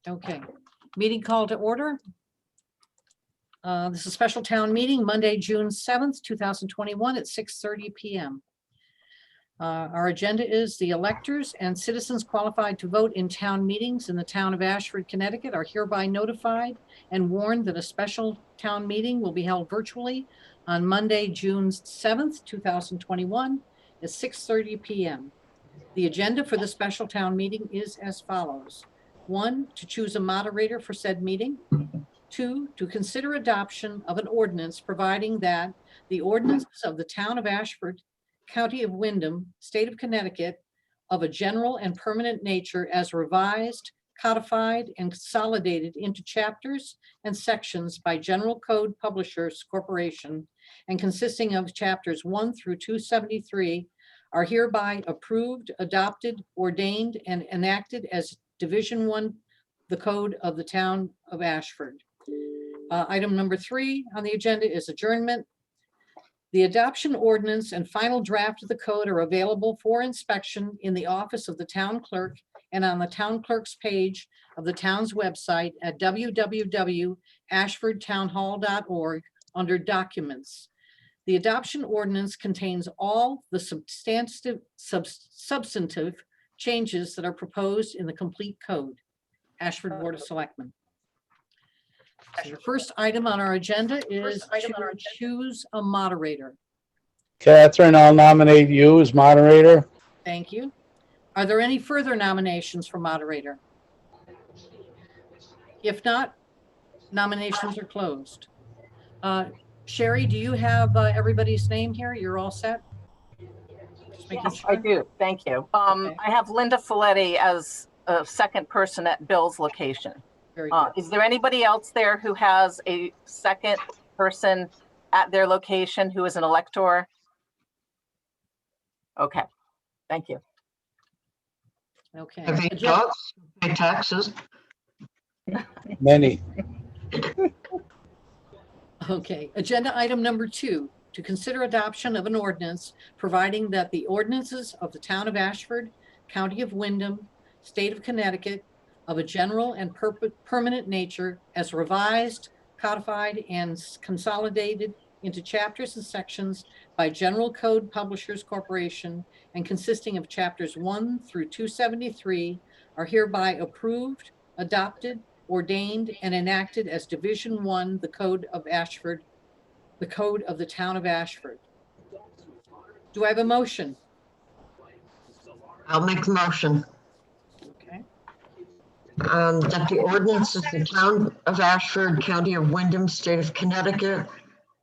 Okay, meeting call to order. This is a special town meeting, Monday, June 7th, 2021 at 6:30 PM. Our agenda is the electors and citizens qualified to vote in town meetings in the town of Ashford, Connecticut are hereby notified and warned that a special town meeting will be held virtually on Monday, June 7th, 2021 at 6:30 PM. The agenda for the special town meeting is as follows. 1, to choose a moderator for said meeting. 2, to consider adoption of an ordinance providing that the ordinances of the town of Ashford, County of Wyndham, State of Connecticut, of a general and permanent nature as revised, codified, and consolidated into chapters and sections by General Code Publishers Corporation and consisting of chapters 1 through 273 are hereby approved, adopted, ordained, and enacted as Division 1, the Code of the Town of Ashford. Item number 3 on the agenda is adjournment. The adoption ordinance and final draft of the code are available for inspection in the office of the town clerk and on the town clerk's page of the town's website at www.ashfordtownhall.org under documents. The adoption ordinance contains all the substantive changes that are proposed in the complete code. Ashford Board of Selectmen. So the first item on our agenda is to choose a moderator. Catherine, I'll nominate you as moderator. Thank you. Are there any further nominations for moderator? If not, nominations are closed. Sherry, do you have everybody's name here? You're all set? Yes, sure. I do. Thank you. Okay. I have Linda Folletti as a second person at Bill's location. Very good. Is there anybody else there who has a second person at their location who is an elector? Okay, thank you. Okay. Have you dogs pay taxes? Many. Okay, agenda item number 2, to consider adoption of an ordinance providing that the ordinances of the town of Ashford, County of Wyndham, State of Connecticut, of a general and permanent nature as revised, codified, and consolidated into chapters and sections by General Code Publishers Corporation and consisting of chapters 1 through 273 are hereby approved, adopted, ordained, and enacted as Division 1, the Code of Ashford, the Code of the Town of Ashford. Do I have a motion? I'll make the motion. Okay. That the ordinances of the town of Ashford, County of Wyndham, State of Connecticut,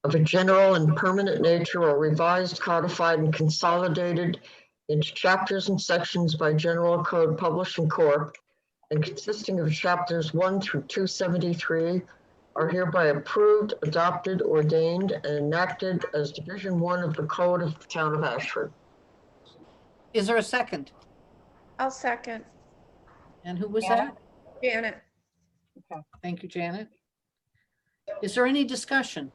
of a general and permanent nature are revised, codified, and consolidated into chapters and sections by General Code Publishing Corp. And consisting of chapters 1 through 273 are hereby approved, adopted, ordained, and enacted as Division 1 of the Code of the Town of Ashford. Is there a second? I'll second. And who was that? Janet. Okay. Thank you, Janet. Is there any discussion?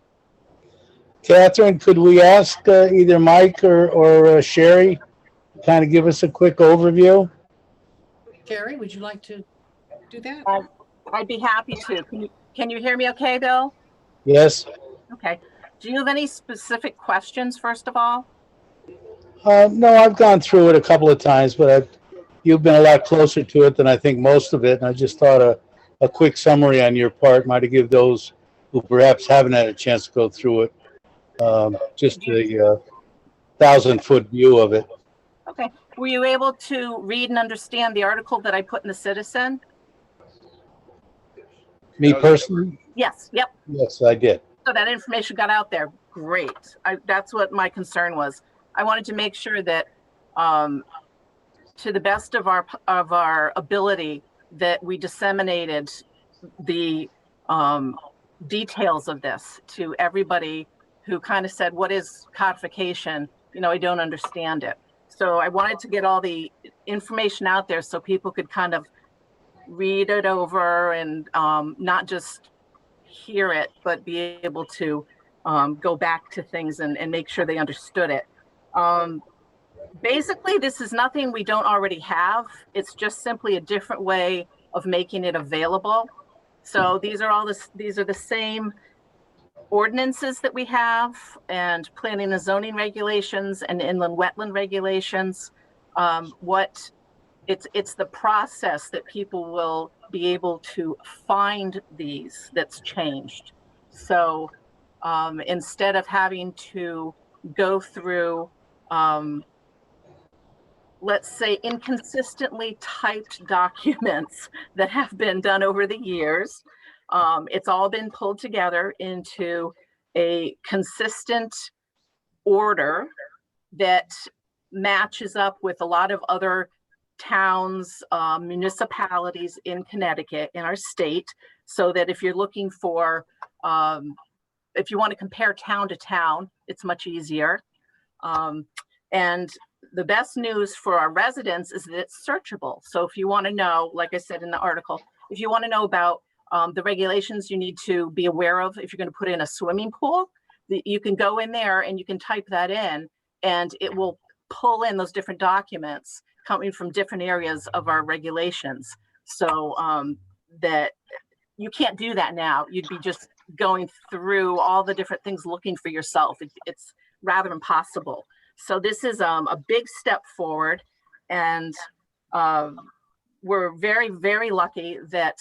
Catherine, could we ask either Mike or Sherry to kind of give us a quick overview? Sherry, would you like to do that? I'd be happy to. Can you hear me okay, Bill? Yes. Okay. Do you have any specific questions, first of all? No, I've gone through it a couple of times, but you've been a lot closer to it than I think most of it. And I just thought a quick summary on your part might have given those who perhaps haven't had a chance to go through it just the 1,000-foot view of it. Okay. Were you able to read and understand the article that I put in the Citizen? Me personally? Yes. Yep. Yes, I did. So that information got out there. Great. That's what my concern was. I wanted to make sure that to the best of our ability that we disseminated the details of this to everybody who kind of said, what is codification? You know, I don't understand it. So I wanted to get all the information out there so people could kind of read it over and not just hear it, but be able to go back to things and make sure they understood it. Basically, this is nothing we don't already have. It's just simply a different way of making it available. So these are the same ordinances that we have, and planning and zoning regulations and inland wetland regulations. It's the process that people will be able to find these that's changed. So instead of having to go through, let's say, inconsistently typed documents that have been done over the years, it's all been pulled together into a consistent order that matches up with a lot of other towns, municipalities in Connecticut, in our state, so that if you're looking for, if you want to compare town to town, it's much easier. And the best news for our residents is that it's searchable. So if you want to know, like I said in the article, if you want to know about the regulations you need to be aware of if you're going to put in a swimming pool, you can go in there and you can type that in, and it will pull in those different documents coming from different areas of our regulations. So that you can't do that now. You'd be just going through all the different things looking for yourself. It's rather impossible. So this is a big step forward, and we're very, very lucky that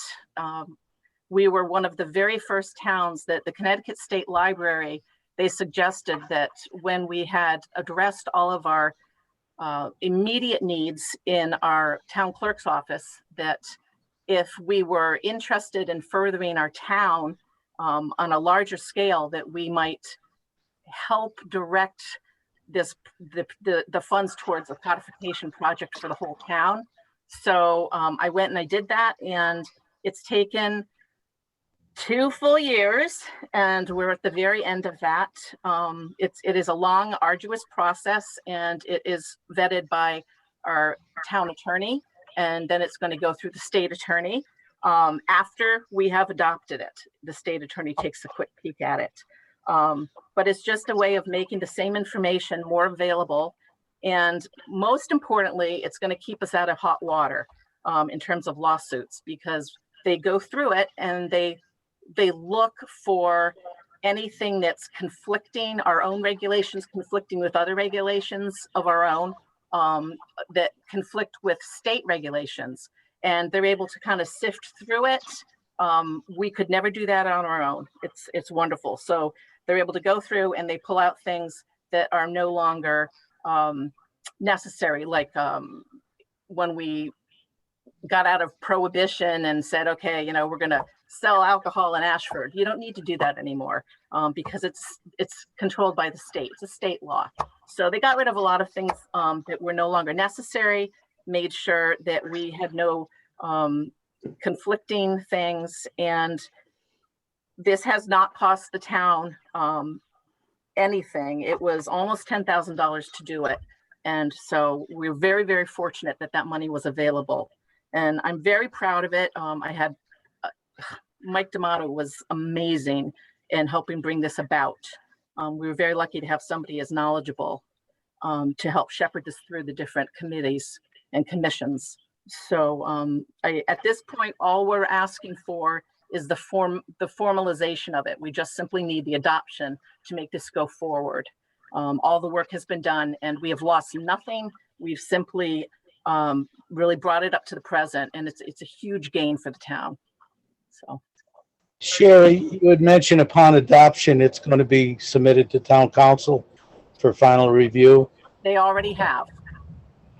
we were one of the very first towns that the Connecticut State Library, they suggested that when we had addressed all of our immediate needs in our town clerk's office, that if we were interested in furthering our town on a larger scale, that we might help direct the funds towards a codification project for the whole town. So I went and I did that, and it's taken 2 full years, and we're at the very end of that. It is a long, arduous process, and it is vetted by our town attorney, and then it's going to go through the state attorney. After we have adopted it, the state attorney takes a quick peek at it. But it's just a way of making the same information more available. And most importantly, it's going to keep us out of hot water in terms of lawsuits, because they go through it and they look for anything that's conflicting, our own regulations conflicting with other regulations of our own, that conflict with state regulations. And they're able to kind of sift through it. We could never do that on our own. It's wonderful. So they're able to go through and they pull out things that are no longer necessary. Like when we got out of prohibition and said, okay, we're going to sell alcohol in Ashford. You don't need to do that anymore because it's controlled by the state. It's a state law. So they got rid of a lot of things that were no longer necessary, made sure that we had no conflicting things. And this has not cost the town anything. It was almost $10,000 to do it. And so we're very, very fortunate that that money was available. And I'm very proud of it. I had Mike D'Amato was amazing in helping bring this about. We were very lucky to have somebody as knowledgeable to help shepherd this through the different committees and commissions. So at this point, all we're asking for is the formalization of it. We just simply need the adoption to make this go forward. All the work has been done and we have lost nothing. We've simply really brought it up to the present, and it's a huge gain for the town. So, Sherry, you had mentioned upon adoption, it's going to be submitted to town council for final review. they already have.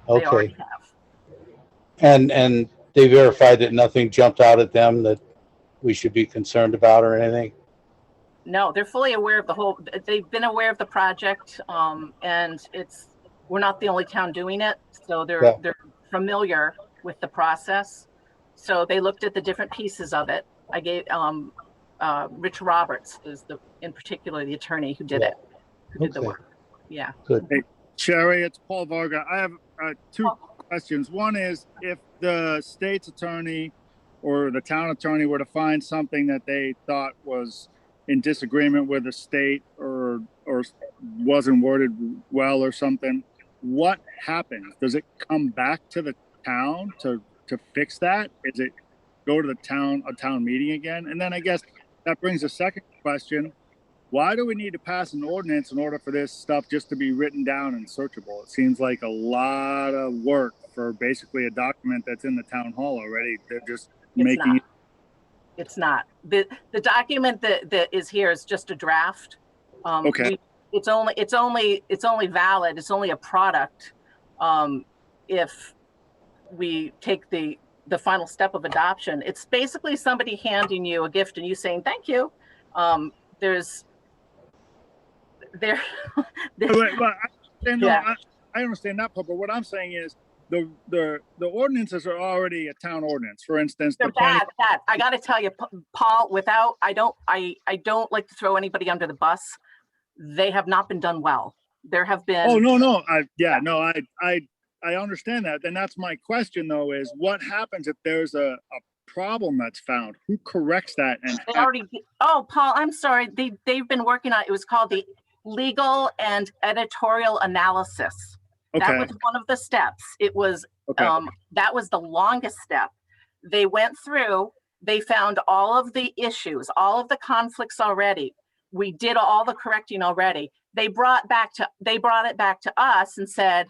They Okay. already have. And they verified that nothing jumped out at them that we should be concerned about or anything? No, they're fully aware of the whole, they've been aware of the project, and we're not the only town doing it. So they're familiar with the process. So they looked at the different pieces of it. I gave, Rich Roberts is in particular, the attorney who did it, who did the work. Yeah. Good. Hey, Sherry, it's Paul Varga. I have 2 questions. One is, if the state's attorney or the town attorney were to find something that they thought was in disagreement with the state or wasn't worded well or something, what happens? Does it come back to the town to fix that? Is it go to a town meeting again? And then I guess that brings a second question. Why do we need to pass an ordinance in order for this stuff just to be written down and searchable? It seems like a lot of work for basically a document that's in the town hall already. They're just It's making not. It's not. The document that is here is just a draft. Okay. It's only valid. It's only a product if we take the final step of adoption. It's basically somebody handing you a gift and you saying thank you. There. I understand that part, but what I'm saying is the ordinances are already a town ordinance. For instance, They're bad. I got to tell you, Paul. I don't like to throw anybody under the bus. They have not been done well. There have been. Oh no! I understand that. And that's my question though: is what happens if there's a problem that's found? Who corrects that? And They already. Oh, Paul, I'm sorry. They've been working on. It was called the legal and editorial analysis. Okay. That was one of the steps. It was Okay. that was the longest step. They went through, they found all of the issues, all of the conflicts already. We did all the correcting already. They brought it back to us and said,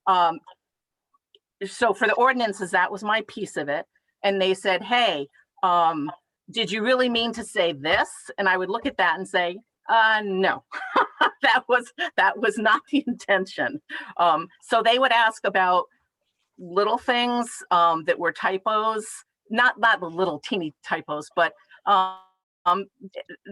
so for the ordinances, that was my piece of it. And they said, hey, did you really mean to say this? And I would look at that and say, no, that was not the intention. So they would ask about little things that were typos, not the little teeny typos, but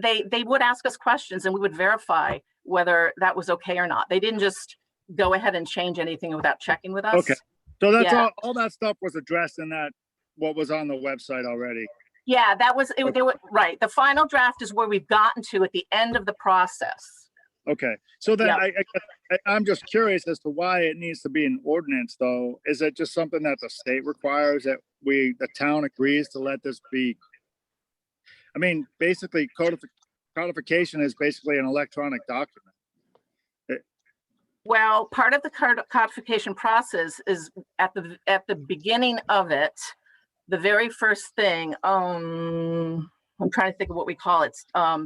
they would ask us questions and we would verify whether that was okay or not. They didn't just go ahead and change anything without checking with us. Okay. So that's Yeah. all that stuff was addressed in that, what was on the website already. Yeah, that was it. They were right. The final draft is where we've gotten to at the end of the process. Okay. So then Yeah. I'm just curious as to why it needs to be an ordinance though. Is it just something that the state requires that the town agrees to let this be? I mean, basically codification is basically an electronic document. Well, part of the codification process is at the beginning of it. The very first thing, I'm trying to think of what we call it.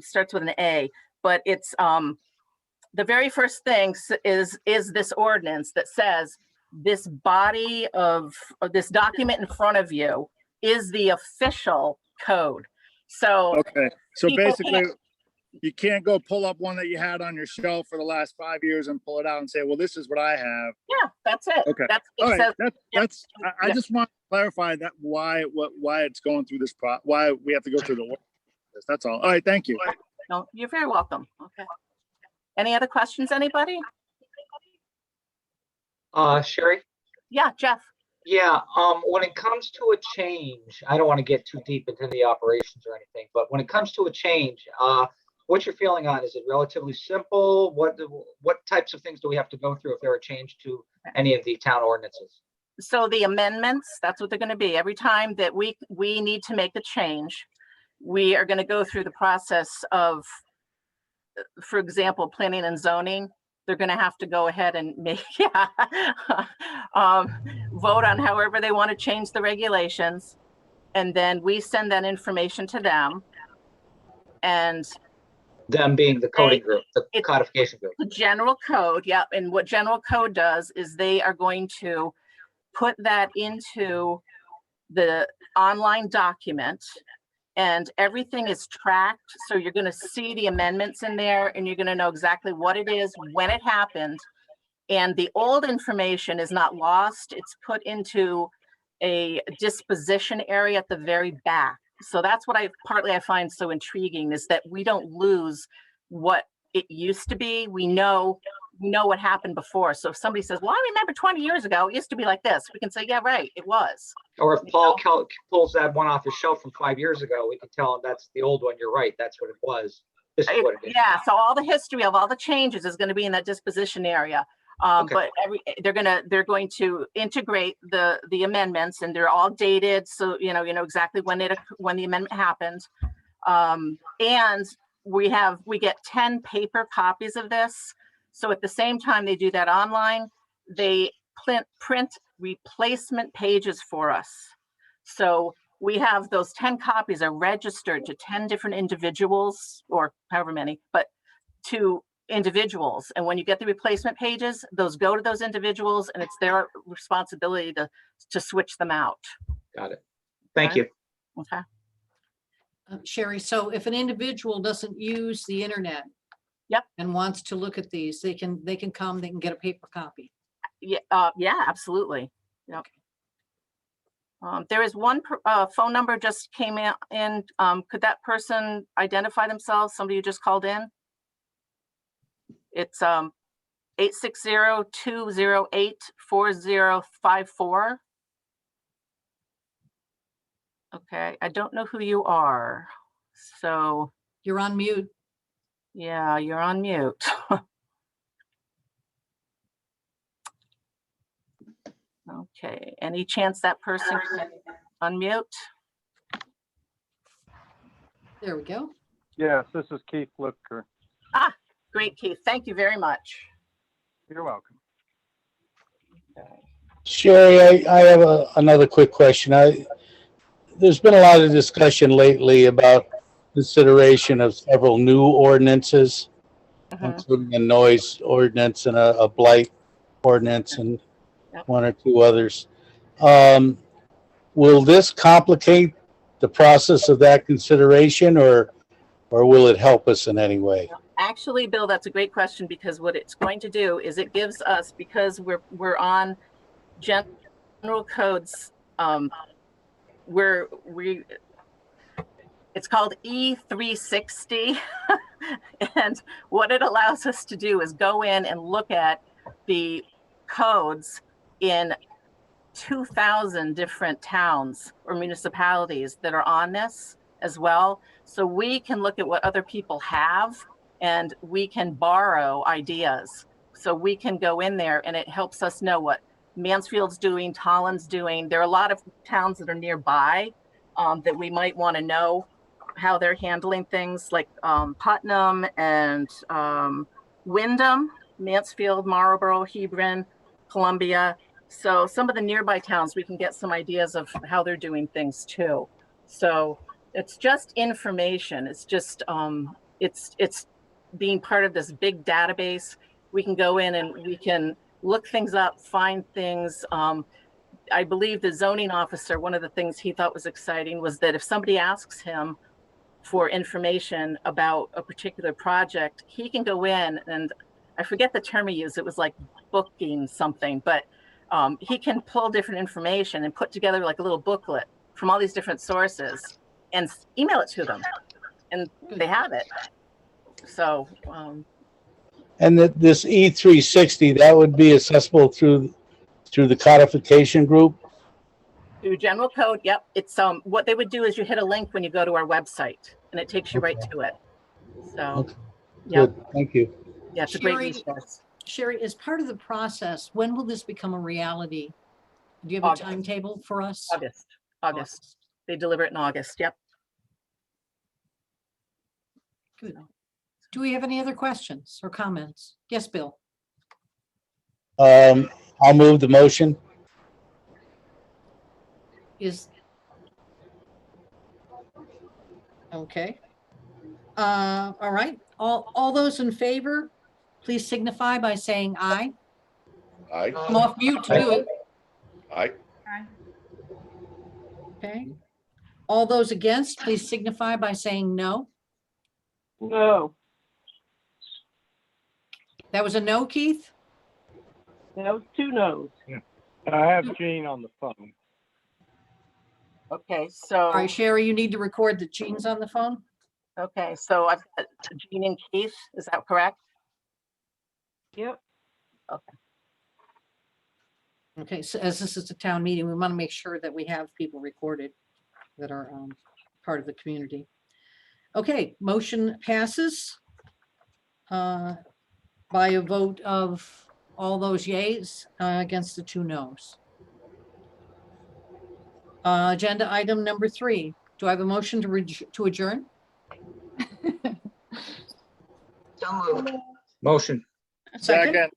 Starts with an A, but it's the very first thing is this ordinance that says this body of this document in front of you is the official code. So Okay. So basically, can't. you can't go pull up one that you had on your shelf for the last 5 years and pull it out and say, well, this is what I have. Yeah, that's it. Okay. That's All it right. says, I just want to clarify that why it's going through this why we have to go through the ordinance. That's all. All right. Thank you. no, you're very welcome. Okay. Any other questions, anybody? Sherry? Yeah, Jeff. Yeah, when it comes to a change, I don't want to get too deep into the operations or anything, but when it comes to a change, what's your feeling on? Is it relatively simple? What types of things do we have to go through if there are a change to any of the town ordinances? So the amendments, that's what they're going to be. Every time that we need to make a change, we are going to go through the process of, for example, planning and zoning. They're going to have to go ahead and make vote on however they want to change the regulations, and then we send that information to them. And them being the coding group, the codification group. The general code, yeah. And what general code does is they are going to put that into the online document, and everything is tracked. So you're going to see the amendments in there, and you're going to know exactly what it is, when it happened. And the old information is not lost. It's put into a disposition area at the very back. So that's what I find so intriguing, is that we don't lose what it used to be. We know what happened before. So if somebody says, well, I remember 20 years ago, it used to be like this, we can say, yeah, right, it was. Or if Paul pulls that one off his shelf from 5 years ago, we can tell him that's the old one. You're right. That's what it was. This is what it is. Yeah, so all the history of all the changes is going to be in that disposition area. Okay. But they're going to integrate the amendments, and they're all dated, so you know exactly when the amendment happened. And we get 10 paper copies of this. So at the same time they do that online, they print replacement pages for us. So we have those 10 copies are registered to 10 different individuals, or however many, but to individuals. And when you get the replacement pages, those go to those individuals, and it's their responsibility to switch them out. Got it. Thank Okay. you. Okay. Sherry, so if an individual doesn't use the internet. Yep. And wants to look at these, they can come, they can get a paper copy. Yeah, yeah, absolutely. Yep. There is one phone number just came in. Could that person identify themselves? Somebody who just called in? It's 860-208-4054. Okay, I don't know who you are. So You're on mute. yeah, you're on mute. Okay, any chance that person can unmute? There we go. Yes, this is Keith Lipker. Ah, great, Keith. Thank you very much. You're welcome. Sherry, I have another quick question. There's been a lot of discussion lately about consideration of several new ordinances, including a noise ordinance and a blight ordinance and one or two others. Will this complicate the process of that consideration, or will it help us in any way? Actually, Bill, that's a great question, because what it's going to do is it gives us, because we're on general codes, it's called E360. And what it allows us to do is go in and look at the codes in 2,000 different towns or municipalities that are on this as well. So we can look at what other people have, and we can borrow ideas. So we can go in there, and it helps us know what Mansfield's doing, Tolland's doing. There are a lot of towns that are nearby that we might want to know how they're handling things, like Putnam and Wyndham, Mansfield, Marlborough, Hebron, Columbia. So some of the nearby towns, we can get some ideas of how they're doing things too. So it's just information. It's just, it's being part of this big database. We can go in and we can look things up, find things. I believe the zoning officer, one of the things he thought was exciting was that if somebody asks him for information about a particular project, he can go in, and I forget the term he used, it was like booking something, but he can pull different information and put together like a little booklet from all these different sources and email it to them, and they have it. So And this E360, that would be accessible through the codification group? through general code, yep. It's what they would do is you hit a link when you go to our website, and it takes you right to it. So Okay. yeah, Good, thank you. yeah, it's a great Sherry, resource. Sherry, as part of the process, when will this become a reality? Do you have August. a timetable for us? August. They deliver it in August. Yep. Good. Do we have any other questions or comments? Yes, Bill. I'll move the motion. Is okay. All right. All those in favor, please signify by saying aye. Aye. I'm off mute to do it. Aye. Okay. All those against, please signify by saying no. No, That was a no, Keith? that was 2 no's. I have Gene on the phone. Okay. All So right, Sherry, you need to record that Jean's on the phone. okay. So I've got Jean and Keith. Is that correct? Yep. Okay, so as this is a town meeting, we want to make sure that we have people recorded that are part of the community. Okay, motion passes by a vote of all those yays against the 2 noes. Agenda item number 3. Do I have a motion to adjourn? So moved. Motion. Second.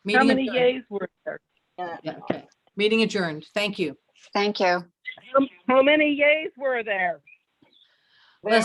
Meeting many adjourned. yays were there? Yeah, okay. Meeting adjourned. Thank you. Thank you. How many yays were there? There